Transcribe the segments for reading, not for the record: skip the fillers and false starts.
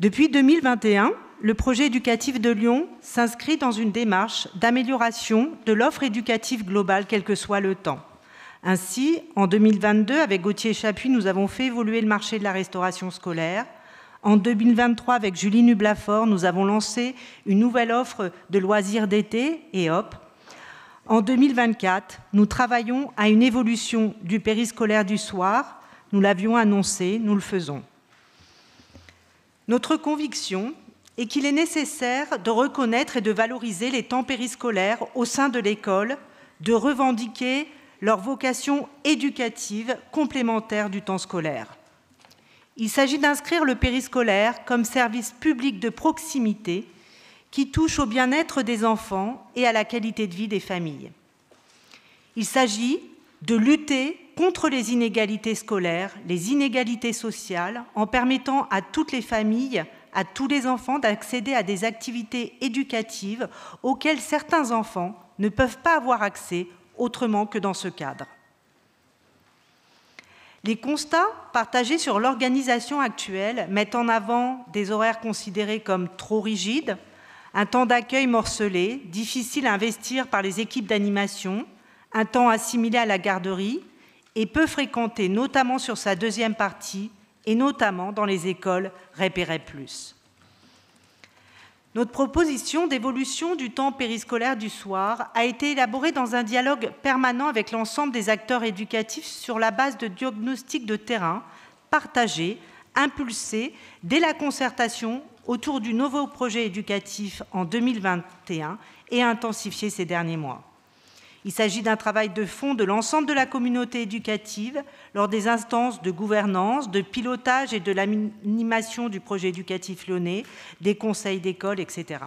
Depuis 2021, le projet éducatif de Lyon s'inscrit dans une démarche d'amélioration de l'offre éducative globale, quel que soit le temps. Ainsi, en 2022, avec Gauthier Chapuis, nous avons fait évoluer le marché de la restauration scolaire. En 2023, avec Julie Nublafort, nous avons lancé une nouvelle offre de loisirs d'été, EOP. En 2024, nous travaillons à une évolution du périscolaire du soir. Nous l'avions annoncé, nous le faisons. Notre conviction est qu'il est nécessaire de reconnaître et de valoriser les temps périscolaires au sein de l'école, de revendiquer leur vocation éducative complémentaire du temps scolaire. Il s'agit d'inscrire le périscolaire comme service public de proximité qui touche au bien-être des enfants et à la qualité de vie des familles. Il s'agit de lutter contre les inégalités scolaires, les inégalités sociales, en permettant à toutes les familles, à tous les enfants d'accéder à des activités éducatives auxquelles certains enfants ne peuvent pas avoir accès autrement que dans ce cadre. Les constats partagés sur l'organisation actuelle mettent en avant des horaires considérés comme trop rigides, un temps d'accueil morcelé, difficile à investir par les équipes d'animation, un temps assimilé à la garderie et peu fréquenté, notamment sur sa deuxième partie et notamment dans les écoles REP et REP+. Notre proposition d'évolution du temps périscolaire du soir a été élaborée dans un dialogue permanent avec l'ensemble des acteurs éducatifs sur la base de diagnostics de terrain partagés, impulsés dès la concertation autour du nouveau projet éducatif en 2021 et intensifiés ces derniers mois. Il s'agit d'un travail de fond de l'ensemble de la communauté éducative lors des instances de gouvernance, de pilotage et de l'animation du projet éducatif lyonnais, des conseils d'école, etc.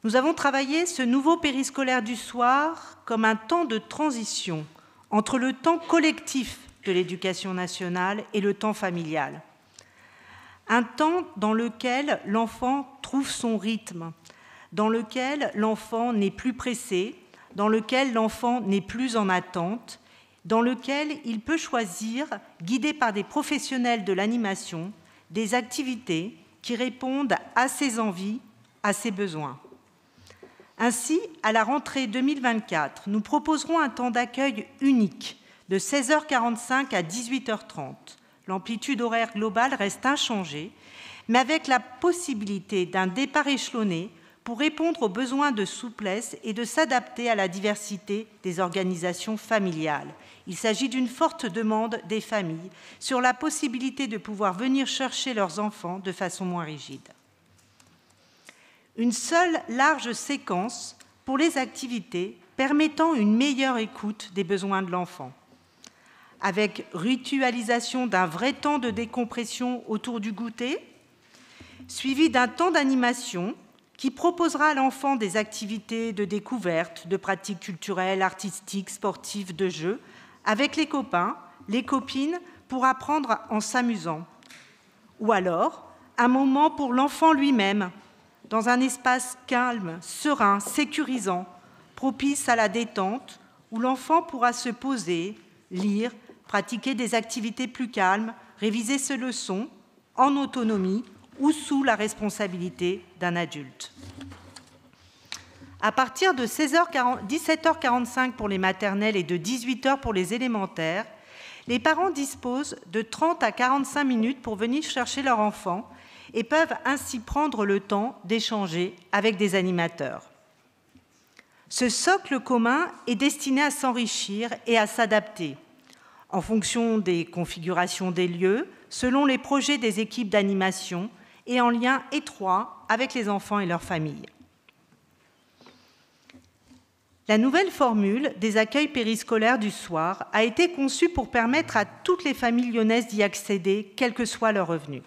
Nous avons travaillé ce nouveau périscolaire du soir comme un temps de transition entre le temps collectif de l'éducation nationale et le temps familial. Un temps dans lequel l'enfant trouve son rythme, dans lequel l'enfant n'est plus pressé, dans lequel l'enfant n'est plus en attente, dans lequel il peut choisir, guidé par des professionnels de l'animation, des activités qui répondent à ses envies, à ses besoins. Ainsi, à la rentrée 2024, nous proposerons un temps d'accueil unique de 16h45 à 18h30. L'amplitude horaire globale reste inchangée, mais avec la possibilité d'un départ échelonné pour répondre aux besoins de souplesse et de s'adapter à la diversité des organisations familiales. Il s'agit d'une forte demande des familles sur la possibilité de pouvoir venir chercher leurs enfants de façon moins rigide. Une seule large séquence pour les activités permettant une meilleure écoute des besoins de l'enfant, avec ritualisation d'un vrai temps de décompression autour du goûter, suivi d'un temps d'animation qui proposera à l'enfant des activités de découverte, de pratiques culturelles, artistiques, sportives, de jeux, avec les copains, les copines, pour apprendre en s'amusant. Ou alors, un moment pour l'enfant lui-même, dans un espace calme, serein, sécurisant, propice à la détente, où l'enfant pourra se poser, lire, pratiquer des activités plus calmes, réviser ses leçons, en autonomie, ou sous la responsabilité d'un adulte. À partir de 17h45 pour les maternelles et de 18h pour les élémentaires, les parents disposent de 30 à 45 minutes pour venir chercher leur enfant et peuvent ainsi prendre le temps d'échanger avec des animateurs. Ce socle commun est destiné à s'enrichir et à s'adapter en fonction des configurations des lieux, selon les projets des équipes d'animation, et en lien étroit avec les enfants et leurs familles. La nouvelle formule des accueils périscolaires du soir a été conçue pour permettre à toutes les familles lyonnaises d'y accéder, quels que soient leurs revenus.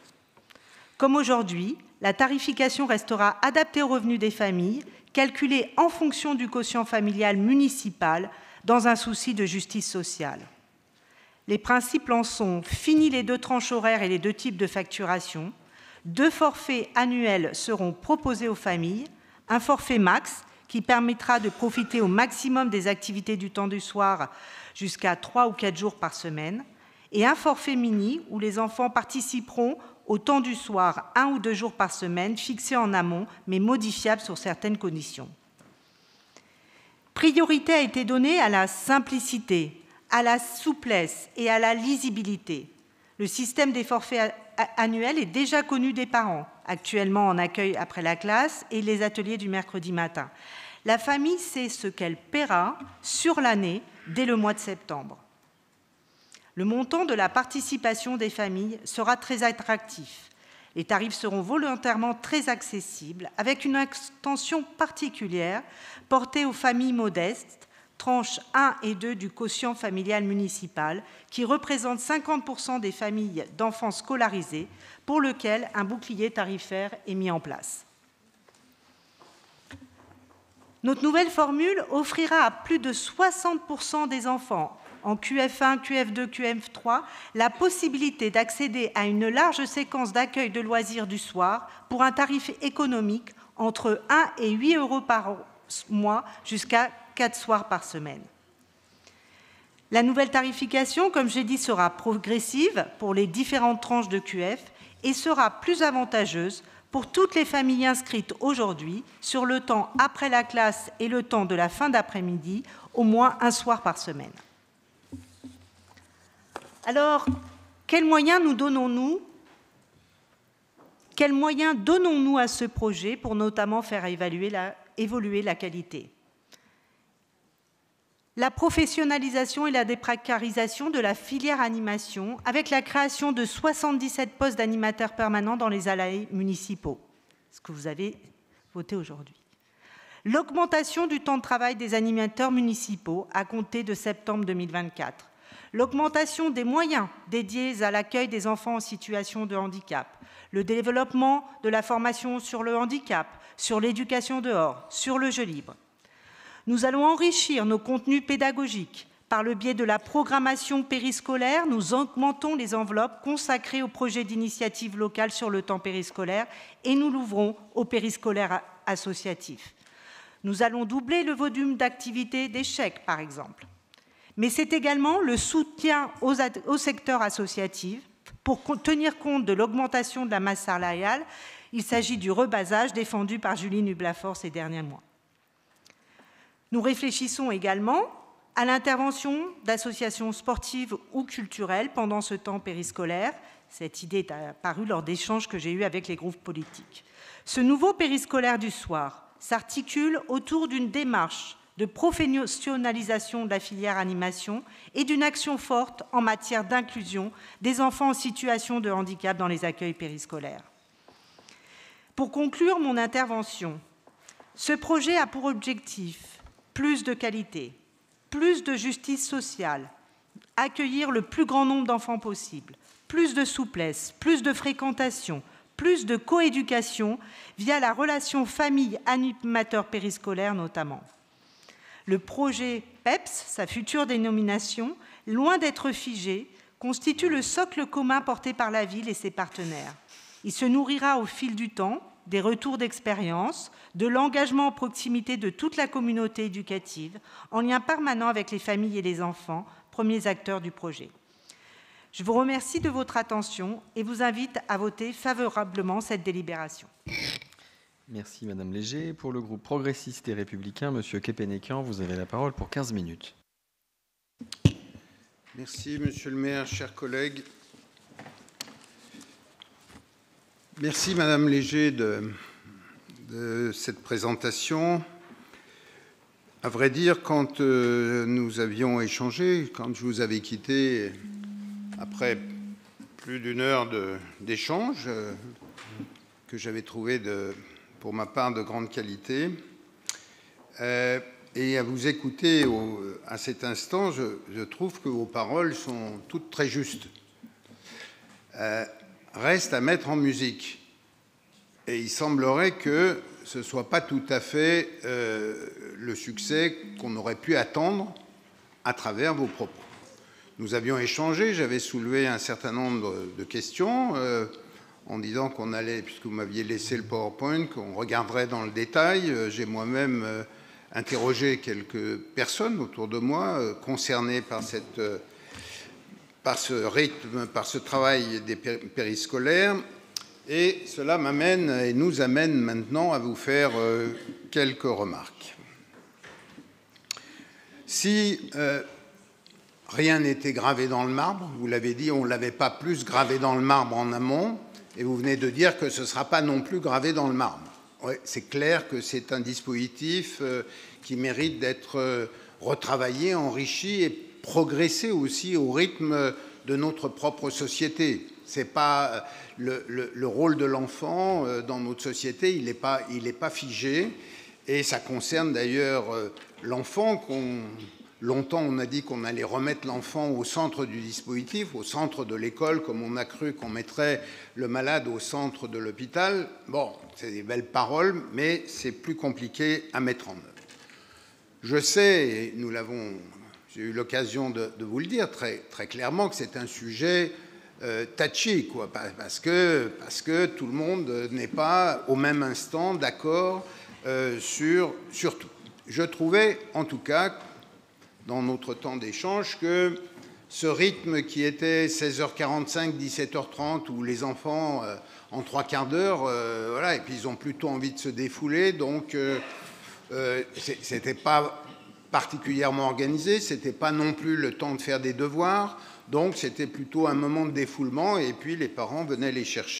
Comme aujourd'hui, la tarification restera adaptée aux revenus des familles, calculée en fonction du quotient familial municipal, dans un souci de justice sociale. Les principes en sont finis les 2 tranches horaires et les 2 types de facturation. 2 forfaits annuels seront proposés aux familles, un forfait max qui permettra de profiter au maximum des activités du temps du soir jusqu'à 3 ou 4 jours par semaine, et un forfait mini où les enfants participeront au temps du soir 1 ou 2 jours par semaine, fixés en amont, mais modifiables sur certaines conditions. Priorité a été donnée à la simplicité, à la souplesse et à la lisibilité. Le système des forfaits annuels est déjà connu des parents, actuellement en accueil après la classe et les ateliers du mercredi matin. La famille sait ce qu'elle paiera sur l'année dès le mois de septembre. Le montant de la participation des familles sera très attractif. Les tarifs seront volontairement très accessibles, avec une attention particulière portée aux familles modestes, tranches 1 et 2 du quotient familial municipal, qui représente 50% des familles d'enfants scolarisés, pour lequel un bouclier tarifaire est mis en place. Notre nouvelle formule offrira à plus de 60% des enfants en QF1, QF2, QF3, la possibilité d'accéder à une large séquence d'accueil de loisirs du soir pour un tarif économique entre 1 et 8 € par mois jusqu'à 4 soirs par semaine. La nouvelle tarification, comme j'ai dit, sera progressive pour les différentes tranches de QF et sera plus avantageuse pour toutes les familles inscrites aujourd'hui sur le temps après la classe et le temps de la fin d'après-midi, au moins un soir par semaine. Alors, quels moyens nous donnons-nous? Quels moyens donnons-nous à ce projet pour notamment faire évoluer la qualité? La professionnalisation et la déprécarisation de la filière animation avec la création de 77 postes d'animateurs permanents dans les ALAE municipaux, ce que vous avez voté aujourd'hui. L'augmentation du temps de travail des animateurs municipaux à compter de septembre 2024. L'augmentation des moyens dédiés à l'accueil des enfants en situation de handicap, le développement de la formation sur le handicap, sur l'éducation dehors, sur le jeu libre. Nous allons enrichir nos contenus pédagogiques. Par le biais de la programmation périscolaire, nous augmentons les enveloppes consacrées aux projets d'initiative locale sur le temps périscolaire et nous l'ouvrons au périscolaire associatif. Nous allons doubler le volume d'activités des chèques, par exemple. Mais c'est également le soutien au secteur associatif pour tenir compte de l'augmentation de la masse salariale. Il s'agit du rebasage défendu par Julie Nublafort ces derniers mois. Nous réfléchissons également à l'intervention d'associations sportives ou culturelles pendant ce temps périscolaire. Cette idée est apparue lors d'échanges que j'ai eus avec les groupes politiques. Ce nouveau périscolaire du soir s'articule autour d'une démarche de professionnalisation de la filière animation et d'une action forte en matière d'inclusion des enfants en situation de handicap dans les accueils périscolaires. Pour conclure mon intervention, ce projet a pour objectif plus de qualité, plus de justice sociale, accueillir le plus grand nombre d'enfants possible, plus de souplesse, plus de fréquentation, plus de coéducation via la relation famille-animateur périscolaire notamment. Le projet PEPS, sa future dénomination, loin d'être figé, constitue le socle commun porté par la ville et ses partenaires. Il se nourrira au fil du temps des retours d'expérience, de l'engagement en proximité de toute la communauté éducative, en lien permanent avec les familles et les enfants, premiers acteurs du projet. Je vous remercie de votre attention et vous invite à voter favorablement cette délibération. Merci Madame Léger. Pour le groupe progressiste et républicain, Monsieur Kepenekian, vous avez la parole pour 15 minutes. Merci Monsieur le maire, chers collègues. Merci Madame Léger de cette présentation. À vrai dire, quand nous avions échangé, quand je vous avais quitté après plus d'une heure d'échange, que j'avais trouvé pour ma part de grande qualité, et à vous écouter à cet instant, je trouve que vos paroles sont toutes très justes. Reste à mettre en musique. Et il semblerait que ce ne soit pas tout à fait le succès qu'on aurait pu attendre à travers vos propos. Nous avions échangé, j'avais soulevé un certain nombre de questions en disant qu'on allait, puisque vous m'aviez laissé le PowerPoint, qu'on regarderait dans le détail. J'ai moi-même interrogé quelques personnes autour de moi concernées par ce rythme, par ce travail des périscolaires. Et cela m'amène et nous amène maintenant à vous faire quelques remarques. Si rien n'était gravé dans le marbre, vous l'avez dit, on ne l'avait pas plus gravé dans le marbre en amont, et vous venez de dire que ce ne sera pas non plus gravé dans le marbre. Ouais, c'est clair que c'est un dispositif qui mérite d'être retravaillé, enrichi et progresser aussi au rythme de notre propre société. C'est pas le rôle de l'enfant dans notre société, il n'est pas figé, et ça concerne d'ailleurs l'enfant. Longtemps, on a dit qu'on allait remettre l'enfant au centre du dispositif, au centre de l'école, comme on a cru qu'on mettrait le malade au centre de l'hôpital. Bon, c'est des belles paroles, mais c'est plus compliqué à mettre en œuvre. Je sais, et j'ai eu l'occasion de vous le dire très, très clairement, que c'est un sujet touchy, quoi, parce que tout le monde n'est pas au même instant d'accord sur tout. Je trouvais, en tout cas, dans notre temps d'échange, que ce rythme qui était 16h45, 17h30, où les enfants, en 3/4 d'heure, voilà, et puis ils ont plutôt envie de se défouler, donc c'était pas particulièrement organisé, c'était pas non plus le temps de faire des devoirs, donc c'était plutôt un moment de défoulement, et puis les parents venaient les chercher